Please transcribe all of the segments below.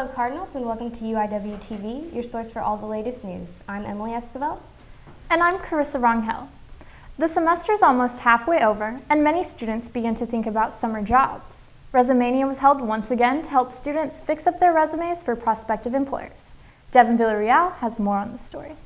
Hello Cardinals and welcome to UIWtv, your source for all the latest news. I'm Emily Esquivel. And I'm Carissa Rangel. The semester is almost halfway over and many students begin to think about summer jobs. Resumania was held once again to help students fix up their resumes for prospective employers. Devin Villarreal has more on the story.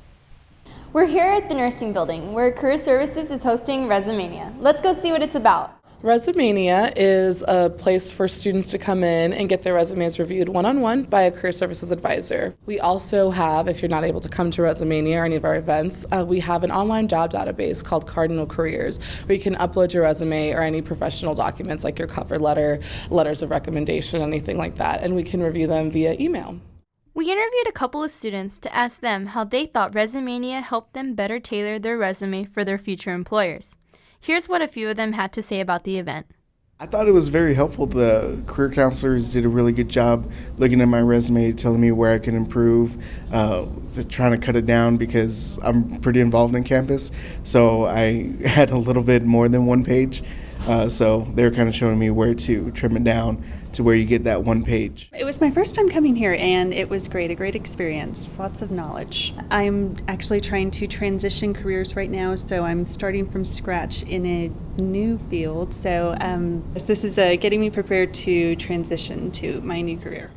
We're here at the nursing building where Career Services is hosting Resumania. Let's go see what it's about. Resumania is a place for students to come in and get their resumes reviewed one-on-one by a career services advisor. We also have, if you're not able to come to Resumania or any of our events, we have an online job database called Cardinal Careers where you can upload your resume or any professional documents like your cover letter, letters of recommendation, anything like that, and we can review them via email. We interviewed a couple of students to ask them how they thought Resumania helped them better tailor their resume for their future employers. Here's what a few of them had to say about the event. I thought it was very helpful. The career counselors did a really good job looking at my resume, telling me where I can improve, trying to cut it down because I'm pretty involved in campus. So I had a little bit more than one page. So they were kind of showing me where to trim it down to where you get that one page. It was my first time coming here and it was great, a great experience, lots of knowledge. I'm actually trying to transition careers right now, so I'm starting from scratch in a new field. So this is getting me prepared to transition to my new career.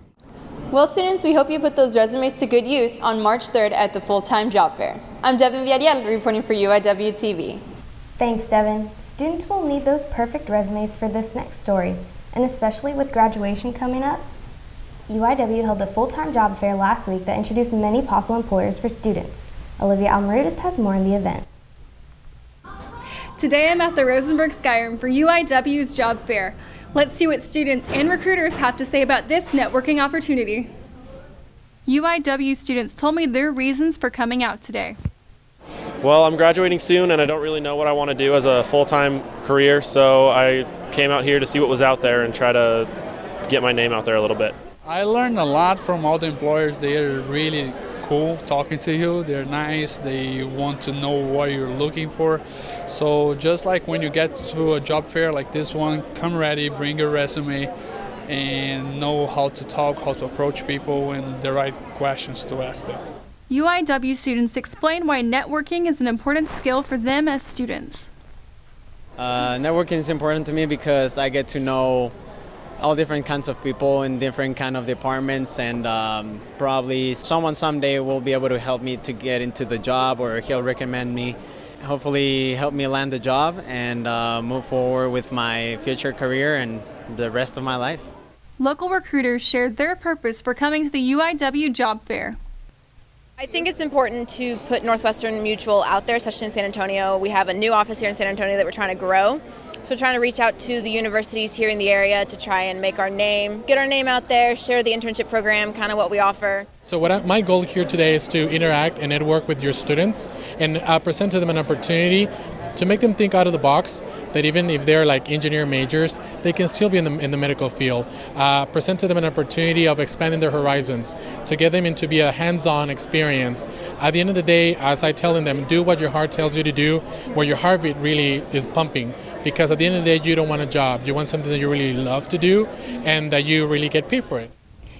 Well, students, we hope you put those resumes to good use on March 3rd at the full-time job fair. I'm Devin Villarreal reporting for UIWtv. Thanks, Devin. Students will need those perfect resumes for this next story, and especially with graduation coming up. UIW held a full-time job fair last week that introduced many possible employers for students. Olivia Almerudis has more on the event. Today I'm at the Rosenberg Skyroom for UIW's job fair. Let's see what students and recruiters have to say about this networking opportunity. UIW students told me their reasons for coming out today. Well, I'm graduating soon and I don't really know what I want to do as a full-time career, so I came out here to see what was out there and try to get my name out there a little bit. I learned a lot from all the employers. They are really cool talking to you. They're nice. They want to know what you're looking for. So just like when you get to a job fair like this one, come ready, bring your resume, and know how to talk, how to approach people, and the right questions to ask them. UIW students explain why networking is an important skill for them as students. Networking is important to me because I get to know all different kinds of people in different kind of departments, and probably someone someday will be able to help me to get into the job, or he'll recommend me, hopefully help me land the job and move forward with my future career and the rest of my life. Local recruiters shared their purpose for coming to the UIW job fair. I think it's important to put Northwestern Mutual out there, especially in San Antonio. We have a new office here in San Antonio that we're trying to grow. So we're trying to reach out to the universities here in the area to try and make our name, get our name out there, share the internship program, kind of what we offer. So my goal here today is to interact and network with your students and present to them an opportunity to make them think out of the box, that even if they're like engineer majors, they can still be in the medical field. Present to them an opportunity of expanding their horizons, to get them into be a hands-on experience. At the end of the day, as I tell them, do what your heart tells you to do, where your heartbeat really is pumping. Because at the end of the day, you don't want a job. You want something that you really love to do and that you really get paid for it.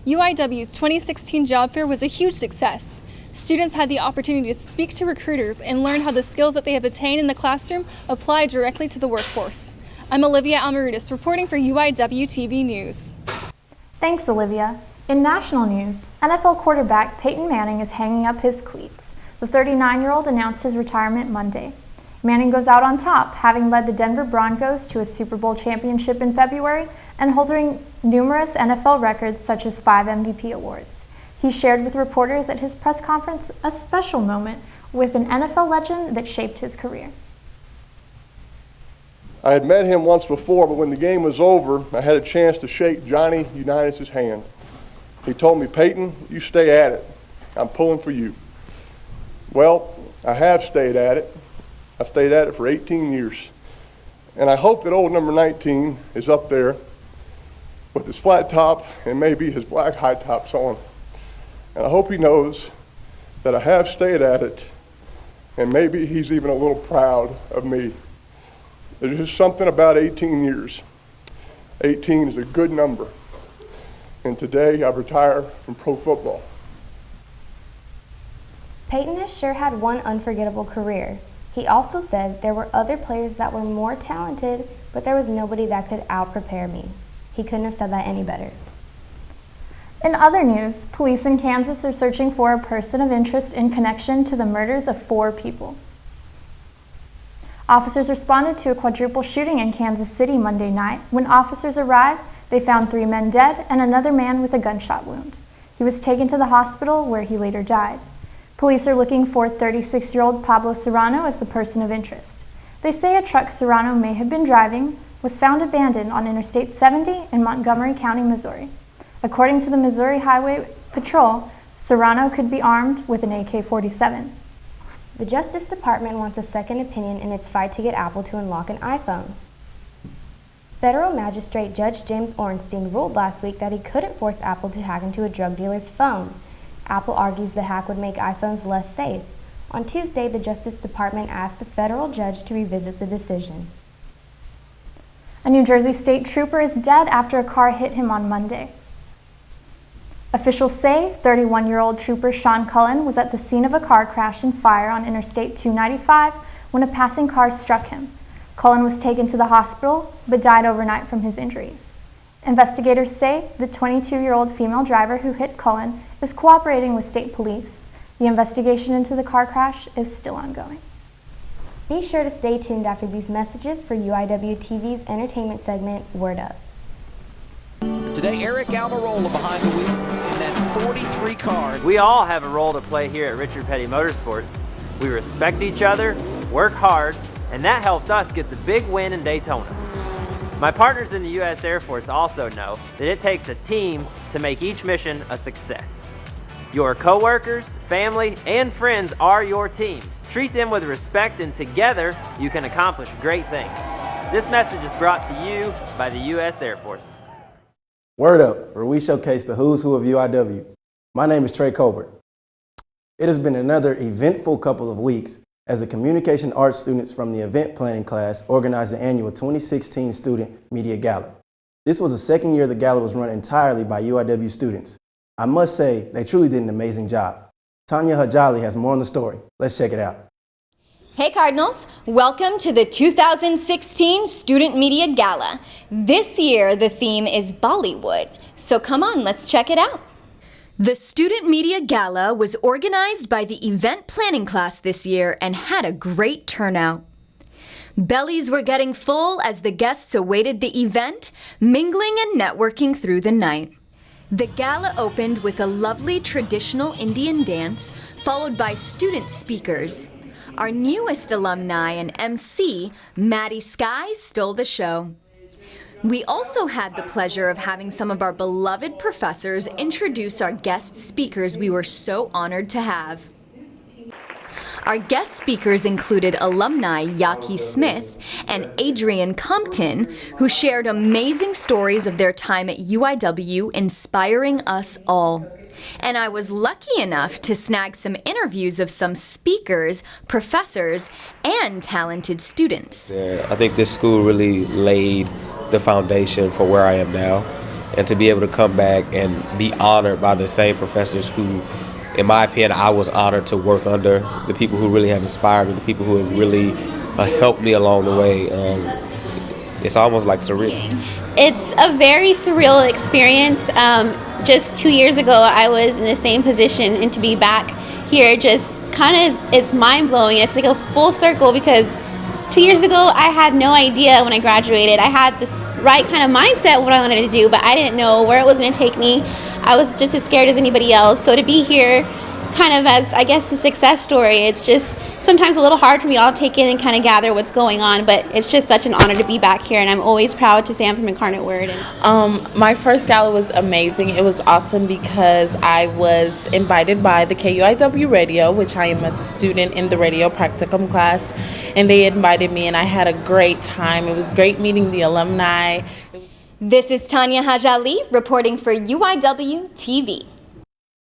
UIW's 2016 job fair was a huge success. Students had the opportunity to speak to recruiters and learn how the skills that they have attained in the classroom apply directly to the workforce. I'm Olivia Almerudis reporting for UIWtv News. Thanks, Olivia. In national news, NFL quarterback Peyton Manning is hanging up his cleats. The 39-year-old announced his retirement Monday. Manning goes out on top, having led the Denver Broncos to a Super Bowl championship in February and holding numerous NFL records such as 5 MVP awards. He shared with reporters at his press conference a special moment with an NFL legend that shaped his career. I had met him once before, but when the game was over, I had a chance to shake Johnny Unitas' hand. He told me, "Peyton, you stay at it. I'm pulling for you." Well, I have stayed at it. I've stayed at it for 18 years. And I hope that old number 19 is up there with his flat top and maybe his black high tops on. And I hope he knows that I have stayed at it, and maybe he's even a little proud of me. There's just something about 18 years. 18 is a good number. and today I retire from pro football. Peyton has sure had one unforgettable career. He also said there were other players that were more talented, but there was nobody that could out-prepare me. He couldn't have said that any better. In other news, police in Kansas are searching for a person of interest in connection to the murders of 4 people. Officers responded to a quadruple shooting in Kansas City Monday night. When officers arrived, they found 3 men dead and another man with a gunshot wound. He was taken to the hospital where he later died. Police are looking for 36-year-old Pablo Serrano as the person of interest. They say a truck Serrano may have been driving was found abandoned on Interstate 70 in Montgomery County, Missouri. According to the Missouri Highway Patrol, Serrano could be armed with an AK-47. The Justice Department wants a second opinion in its fight to get Apple to unlock an iPhone. Federal Magistrate Judge James Ornstein ruled last week that he couldn't force Apple to hack into a drug dealer's phone. Apple argues the hack would make iPhones less safe. On Tuesday, the Justice Department asked a federal judge to revisit the decision. A New Jersey state trooper is dead after a car hit him on Monday. Officials say 31-year-old trooper Sean Cullen was at the scene of a car crash and fire on Interstate 295 when a passing car struck him. Cullen was taken to the hospital but died overnight from his injuries. Investigators say the 22-year-old female driver who hit Cullen is cooperating with state police. The investigation into the car crash is still ongoing. Be sure to stay tuned after these messages for UIWTV's entertainment segment, Word Up. Today, Eric Almirola behind the wheel in that 43 car. We all have a role to play here at Richard Petty Motorsports. We respect each other, work hard, and that helped us get the big win in Daytona. My partners in the U.S. Air Force also know that it takes a team to make each mission a success. Your coworkers, family, and friends are your team. Treat them with respect, and together you can accomplish great things. This message is brought to you by the U.S. Air Force. Word Up, where we showcase the who's who of UIW. My name is Trey Colbert. It has been another eventful couple of weeks as the Communication Arts students from the event planning class organized the annual 2016 Student Media Gala. This was the second year the gala was run entirely by UIW students. I must say, they truly did an amazing job. Tanya Hajali has more on the story. Let's check it out. Hey Cardinals, welcome to the 2016 Student Media Gala. This year the theme is Bollywood, so come on, let's check it out. The Student Media Gala was organized by the event planning class this year and had a great turnout. Bellies were getting full as the guests awaited the event, mingling and networking through the night. The gala opened with a lovely traditional Indian dance, followed by student speakers. Our newest alumni and MC, Maddie Sky, stole the show. We also had the pleasure of having some of our beloved professors introduce our guest speakers we were so honored to have. Our guest speakers included alumni Yaki Smith and Adrian Compton, who shared amazing stories of their time at UIW, inspiring us all. And I was lucky enough to snag some interviews of some speakers, professors, and talented students. I think this school really laid the foundation for where I am now, and to be able to come back and be honored by the same professors who, in my opinion, I was honored to work under, the people who really have inspired me, the people who have really helped me along the way. It's almost like surreal. It's a very surreal experience. Just 2 years ago, I was in the same position, and to be back here just kind of, it's mind-blowing. It's like a full circle because 2 years ago, I had no idea when I graduated. I had this right kind of mindset what I wanted to do, but I didn't know where it was going to take me. I was just as scared as anybody else. So to be here kind of as, I guess, a success story, it's just sometimes a little hard for me to all take in and kind of gather what's going on, but it's just such an honor to be back here, and I'm always proud to say I'm from Incarnate Word. My first gala was amazing. It was awesome because I was invited by the KUIW Radio, which I am a student in the radio practicum class, and they invited me, and I had a great time. It was great meeting the alumni. This is Tanya Hajali reporting for UIWtv.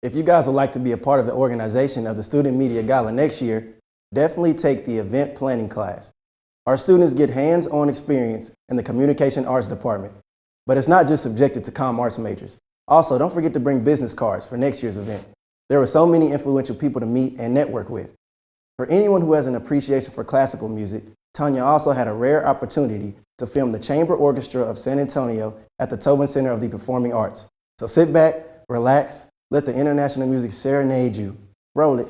If you guys would like to be a part of the organization of the Student Media Gala next year, definitely take the event planning class. Our students get hands-on experience in the Communication Arts department, but it's not just subjected to comm arts majors. Also, don't forget to bring business cards for next year's event. There were so many influential people to meet and network with. For anyone who has an appreciation for classical music, Tanya also had a rare opportunity to film the Chamber Orchestra of San Antonio at the Tobin Center of the Performing Arts. So sit back, relax, let the international music serenade you. Roll it.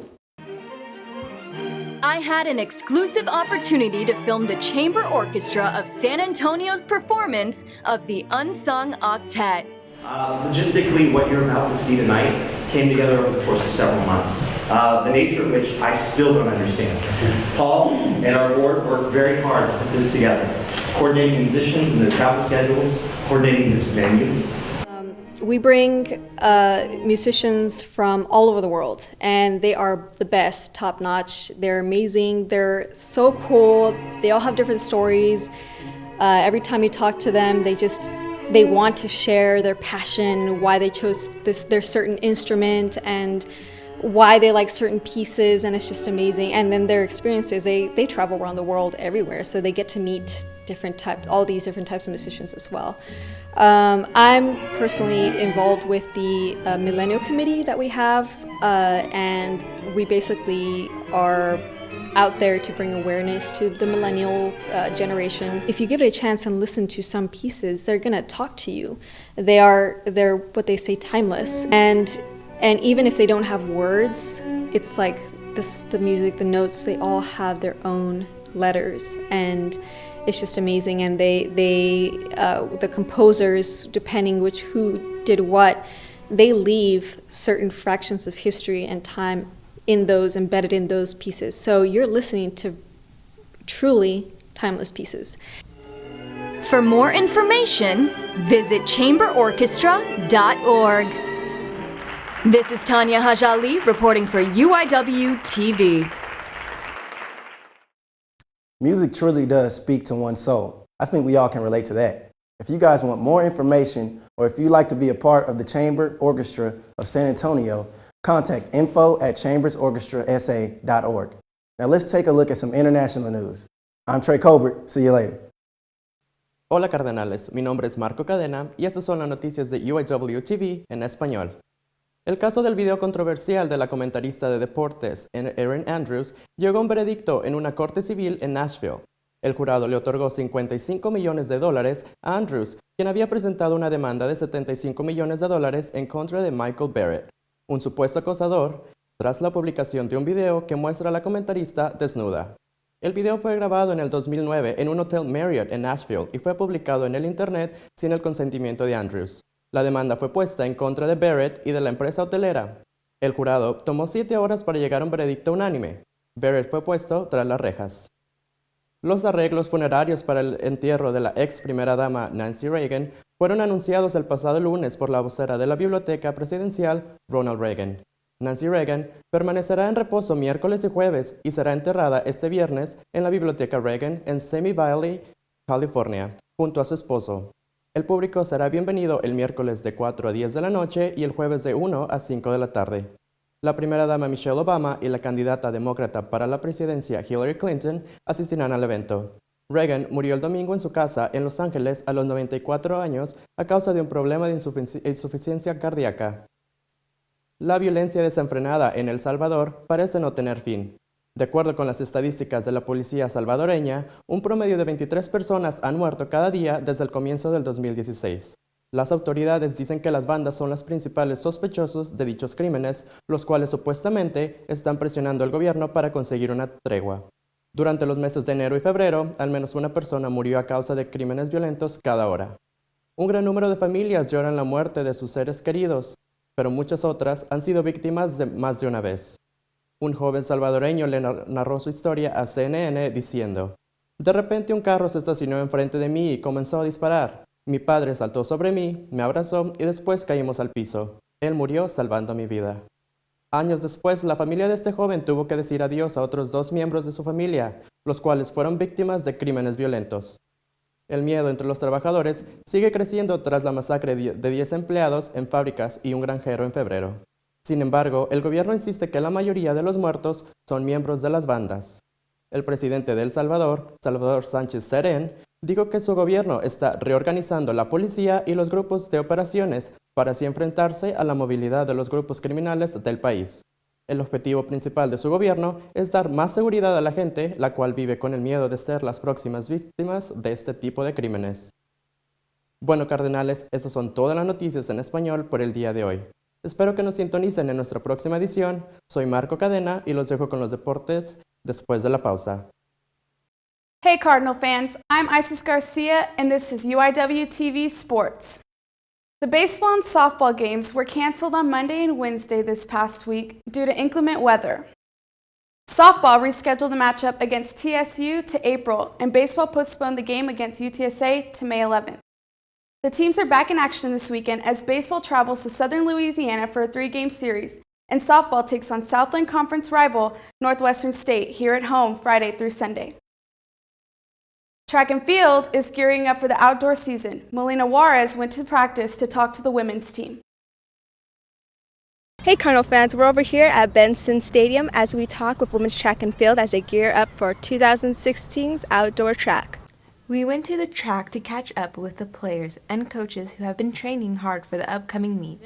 I had an exclusive opportunity to film the Chamber Orchestra of San Antonio's performance of the Unsung Octet. Logistically, what you're about to see tonight came together over the course of several months, the nature of which I still don't understand. Paul and our board worked very hard to put this together, coordinating musicians and their travel schedules, coordinating this venue. We bring musicians from all over the world, and they are the best, top-notch. They're amazing. They're so cool. They all have different stories. Every time you talk to them, they want to share their passion, why they chose their certain instrument, and why they like certain pieces, and it's just amazing. And then their experiences, they travel around the world everywhere, so they get to meet all these different types of musicians as well. I'm personally involved with the Millennial Committee that we have, and we basically are out there to bring awareness to the millennial generation. If you give it a chance and listen to some pieces, they're gonna talk to you. They're what they say, timeless. And even if they don't have words, it's like the music, the notes, they all have their own letters, and it's just amazing. And the composers, depending who did what, they leave certain fractions of history and time embedded in those pieces. So you're listening to truly timeless pieces. For more information, visit chamberorchestra.org. This is Tanya Hajali reporting for UIWtv. Music truly does speak to one's soul. I think we all can relate to that. If you guys want more information, or if you'd like to be a part of the Chamber Orchestra of San Antonio, contact info@chambersorchestrasa.org. Now let's take a look at some international news. I'm Trey Colbert. See you later. Hola cardenales, mi nombre es Marco Cadena y estas son las noticias de UIWtv en español. El caso del video controversial de la comentarista de deportes Erin Andrews llegó a un veredicto en una corte civil en Nashville. El jurado le otorgó $55 millones a Andrews, quien había presentado una demanda de $75 millones en contra de Michael Barrett, un supuesto acosador, tras la publicación de un video que muestra a la comentarista desnuda. El video fue grabado en el 2009 en un hotel Marriott en Nashville y fue publicado en el Internet sin el consentimiento de Andrews. La demanda fue puesta en contra de Barrett y de la empresa hotelera. El jurado tomó 7 horas para llegar a un veredicto unánime. Barrett fue puesto tras las rejas. Los arreglos funerarios para el entierro de la ex primera dama Nancy Reagan fueron anunciados el pasado lunes por la vocera de la Biblioteca Presidencial, Ronald Reagan. Nancy Reagan permanecerá en reposo miércoles y jueves y será enterrada este viernes en la Biblioteca Reagan en Simi Valley, California, junto a su esposo. El público será bienvenido el miércoles de 4 a 10 de la noche y el jueves de 1 a 5 de la tarde. La primera dama Michelle Obama y la candidata demócrata para la presidencia Hillary Clinton asistirán al evento. Reagan murió el domingo en su casa en Los Ángeles a los 94 años a causa de un problema de insuficiencia cardíaca. La violencia desenfrenada en El Salvador parece no tener fin. De acuerdo con las estadísticas de la policía salvadoreña, un promedio de 23 personas han muerto cada día desde el comienzo del 2016. Las autoridades dicen que las bandas son los principales sospechosos de dichos crímenes, los cuales supuestamente están presionando al gobierno para conseguir una tregua. Durante los meses de enero y febrero, al menos una persona murió a causa de crímenes violentos cada hora. Un gran número de familias lloran la muerte de sus seres queridos, pero muchas otras han sido víctimas de más de una vez. Un joven salvadoreño le narró su historia a CNN diciendo: "De repente un carro se estacionó enfrente de mí y comenzó a disparar. Mi padre saltó sobre mí, me abrazó y después caímos al piso. Él murió salvando mi vida". Años después, la familia de este joven tuvo que decir adiós a otros 2 miembros de su familia, los cuales fueron víctimas de crímenes violentos. El miedo entre los trabajadores sigue creciendo tras la masacre de 10 empleados en fábricas y un granjero en febrero. Sin embargo, el gobierno insiste que la mayoría de los muertos son miembros de las bandas. El presidente de El Salvador, Salvador Sánchez Serén, dijo que su gobierno está reorganizando la policía y los grupos de operaciones para así enfrentarse a la movilidad de los grupos criminales del país. El objetivo principal de su gobierno es dar más seguridad a la gente, la cual vive con el miedo de ser las próximas víctimas de este tipo de crímenes. Bueno, cardenales, estas son todas las noticias en español por el día de hoy. Espero que nos sintonicen en nuestra próxima edición. Soy Marco Cadena y los dejo con los deportes después de la pausa. Hey Cardinal fans, I'm Isis Garcia and this is UIWtv Sports. The baseball and softball games were canceled on Monday and Wednesday this past week due to inclement weather. Softball rescheduled the matchup against TSU to April, and baseball postponed the game against UTSA to May 11th. The teams are back in action this weekend as baseball travels to Southern Louisiana for a 3-game series, and softball takes on Southland Conference rival Northwestern State here at home Friday through Sunday. Track and field is gearing up for the outdoor season. Melina Juarez went to practice to talk to the women's team. Hey Cardinal fans, we're over here at Benson Stadium as we talk with women's track and field as they gear up for 2016's outdoor track. We went to the track to catch up with the players and coaches who have been training hard for the upcoming meet.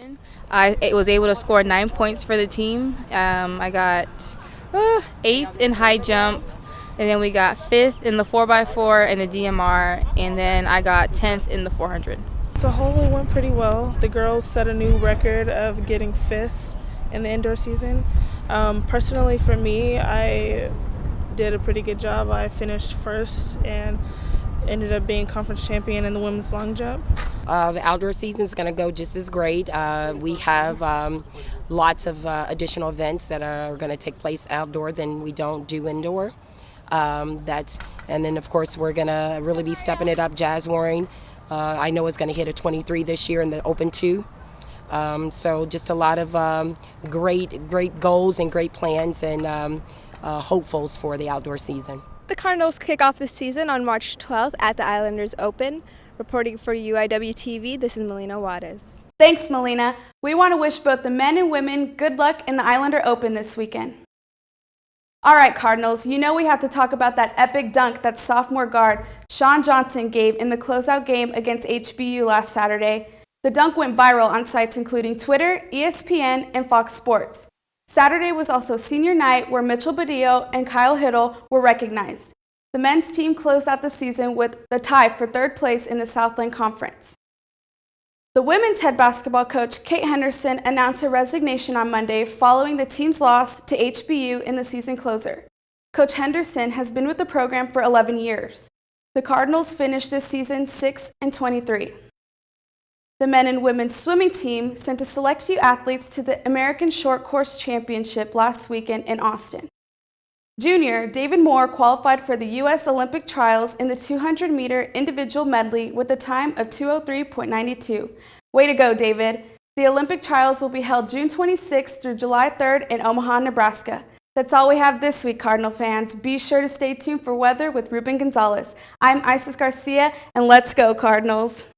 I was able to score 9 points for the team. I got 8th in high jump, and then we got 5th in the 4x4 and the DMR, and then I got 10th in the 400. As a whole, it went pretty well. The girls set a new record of getting 5th in the indoor season. Personally, for me, I did a pretty good job. I finished 1st and ended up being conference champion in the women's long jump. The outdoor season is going to go just as great. We have lots of additional events that are going to take place outdoor than we don't do indoor. And then of course we're going to really be stepping it up. Jazz Warring, I know it's going to hit a 23 this year in the Open 2. So just a lot of great goals and great plans and hopefuls for the outdoor season. The Cardinals kick off the season on March 12th at the Islanders Open. Reporting for UIWtv, this is Melina Juarez. Thanks, Melina. We want to wish both the men and women good luck in the Islander Open this weekend. All right, Cardinals, you know we have to talk about that epic dunk that sophomore guard Sean Johnson gave in the closeout game against HBU last Saturday. The dunk went viral on sites including Twitter, ESPN, and Fox Sports. Saturday was also senior night where Mitchell Badillo and Kyle Hiddle were recognized. The men's team closed out the season with the tie for 3rd place in the Southland Conference. The women's head basketball coach, Kate Henderson, announced her resignation on Monday following the team's loss to HBU in the season closer. Coach Henderson has been with the program for 11 years. The Cardinals finished this season 6-23. The men and women's swimming team sent a select few athletes to the American Short Course Championship last weekend in Austin. Junior David Moore qualified for the U.S. Olympic trials in the 200-meter individual medley with a time of 2:03.92. Way to go, David. The Olympic trials will be held June 26th through July 3rd in Omaha, Nebraska. That's all we have this week, Cardinal fans. Be sure to stay tuned for weather with Ruben Gonzalez. I'm Isis Garcia, and let's go, Cardinals.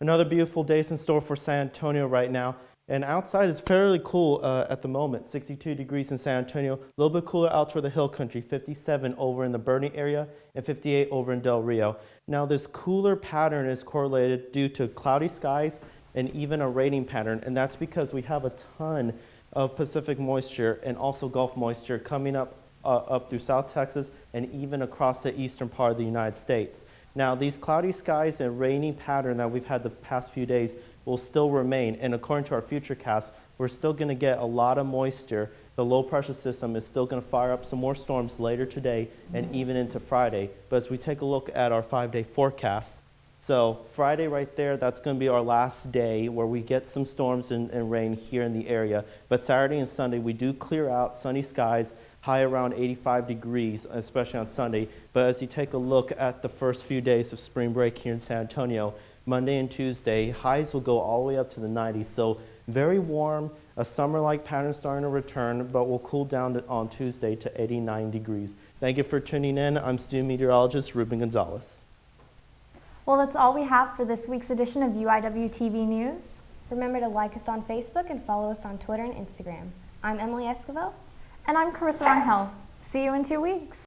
Another beautiful day is in store for San Antonio right now. And outside it's fairly cool at the moment, 62 degrees in San Antonio. A little bit cooler out toward the hill country, 57 over in the Bernie area and 58 over in Del Rio. Now this cooler pattern is correlated due to cloudy skies and even a raining pattern. And that's because we have a ton of Pacific moisture and also Gulf moisture coming up through South Texas and even across the eastern part of the United States. Now, these cloudy skies and rainy pattern that we've had the past few days will still remain, and according to our futurecast, we're still going to get a lot of moisture. The low pressure system is still going to fire up some more storms later today and even into Friday. But as we take a look at our 5-day forecast, so Friday right there, that's going to be our last day where we get some storms and rain here in the area. But Saturday and Sunday, we do clear out, sunny skies, high around 85 degrees, especially on Sunday. But as you take a look at the first few days of spring break here in San Antonio, Monday and Tuesday, highs will go all the way up to the 90s. So very warm, a summer-like pattern starting to return, but will cool down on Tuesday to 89 degrees. Thank you for tuning in. I'm student meteorologist Ruben Gonzalez. Well, that's all we have for this week's edition of UIWtv News. Remember to like us on Facebook and follow us on Twitter and Instagram. I'm Emily Esquivel. And I'm Carissa Rangel. See you in 2 weeks.